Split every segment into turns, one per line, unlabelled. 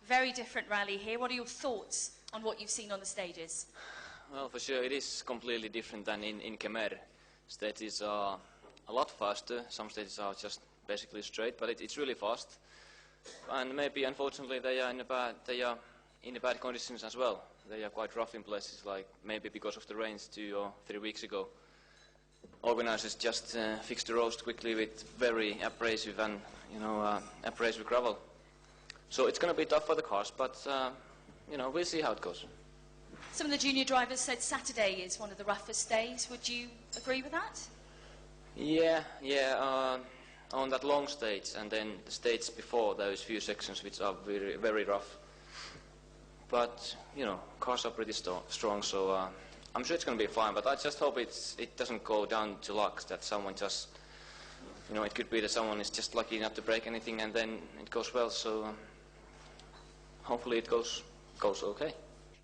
very different rally here. What are your thoughts on what you've seen on the stages?
Well, for sure, it is completely different than in Kemer. Stages are a lot faster. Some stages are just basically straight, but it's really fast. And maybe, unfortunately, they are in the bad conditions as well. They are quite rough in places, like maybe because of the rains 2 or 3 weeks ago. Organizers just fixed the roads quickly with very abrasive and abrasive gravel. So it's going to be tough for the cars, but we'll see how it goes.
Some of the junior drivers said Saturday is one of the roughest days. Would you agree with that?
Yeah. On that long stage, and then the stage before, those few sections which are very, very rough. But cars are pretty strong, so I'm sure it's going to be fine. But I just hope it doesn't go down to luck, that someone just, it could be that someone is just lucky enough to break anything, and then it goes well. So hopefully it goes okay.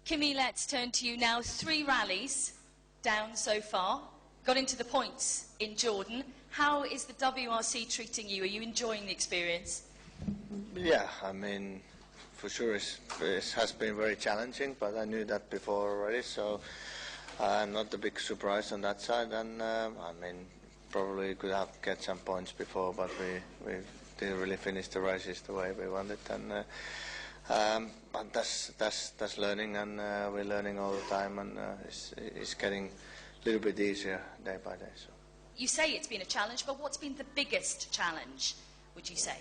Kimi, let's turn to you now. 3 rallies down so far. Got into the points in Jordan. How is the WRC treating you? Are you enjoying the experience?
Yeah, I mean, for sure it has been very challenging, but I knew that before already, so not a big surprise on that side. And I mean, probably could have get some points before, but we didn't really finish the races the way we wanted. And but that's learning, and we're learning all the time, and it's getting a little bit easier day by day. So.
You say it's been a challenge, but what's been the biggest challenge, would you say?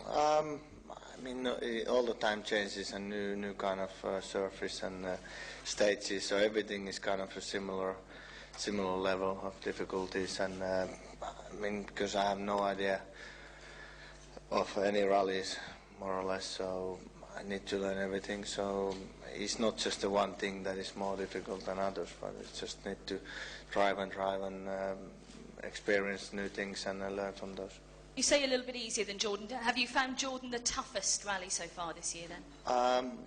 I mean, all the time changes and new kind of surface and stages, so everything is kind of a similar level of difficulties. And I mean, because I have no idea of any rallies, more or less, so I need to learn everything. So it's not just the one thing that is more difficult than others, but it's just need to drive and experience new things and learn from those.
You say a little bit easier than Jordan. Have you found Jordan the toughest rally so far this year then?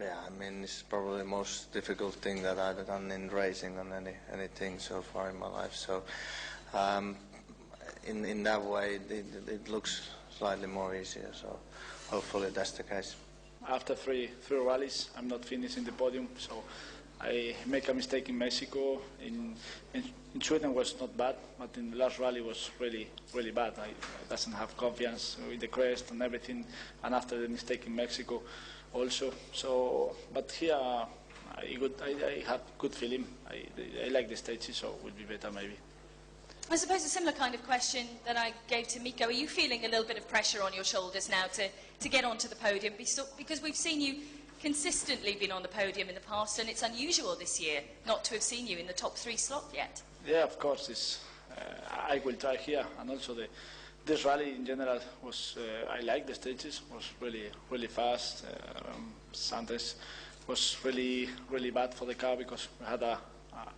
Yeah, I mean, it's probably the most difficult thing that I've done in racing on anything so far in my life. So in that way it looks slightly more easier, so hopefully that's the case.
After three rallies, I'm not finishing the podium, so I make a mistake in Mexico. In Sweden was not bad, but in the last rally was really, really bad. I doesn't have confidence with the crest and everything, and after the mistake in Mexico also. So, but here I have good feeling. I like the stages, so it will be better maybe.
I suppose a similar kind of question that I gave to Mikko. Are you feeling a little bit of pressure on your shoulders now to get onto the podium? Because we've seen you consistently been on the podium in the past, and it's unusual this year not to have seen you in the top 3 slot yet.
Yeah, of course. I will try here, and also this rally in general was. I like the stages. Was really, really fast. Santos was really, really bad for the car because we had a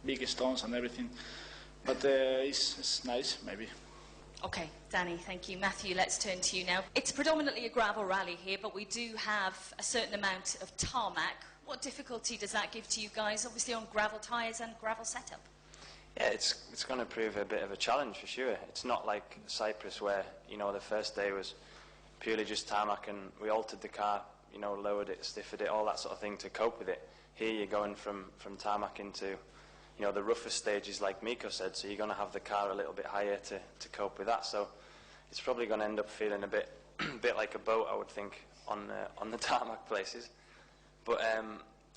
big stones and everything. But it's nice, maybe.
Okay, Danny, thank you. Matthew, let's turn to you now. It's predominantly a gravel rally here, but we do have a certain amount of tarmac. What difficulty does that give to you guys, obviously on gravel tyres and gravel setup?
Yeah, it's going to prove a bit of a challenge for sure. It's not like Cyprus where, the first day was purely just tarmac and we altered the car, lowered it, stiffened it, all that sort of thing to cope with it. Here you're going from tarmac into the roughest stages, like Mikko said, so you're going to have the car a little bit higher to cope with that. So it's probably going to end up feeling a bit like a boat, I would think, on the tarmac places. But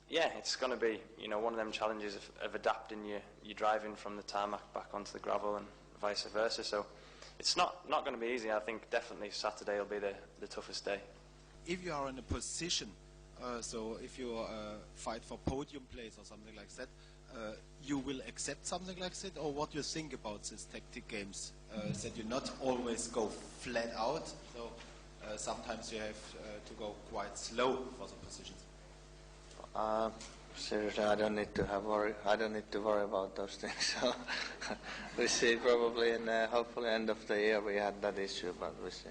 yeah, it's going to be one of them challenges of adapting your driving from the tarmac back onto the gravel and vice versa. So it's not going to be easy. I think definitely Saturday will be the toughest day.
If you are in a position, so if you fight for podium place or something like that, you will accept something like that, or what you think about these tactic games, that you not always go flat out, so sometimes you have to go quite slow for the positions.
Seriously, I don't need to worry about those things. So we see probably, and hopefully end of the year we had that issue, but we see.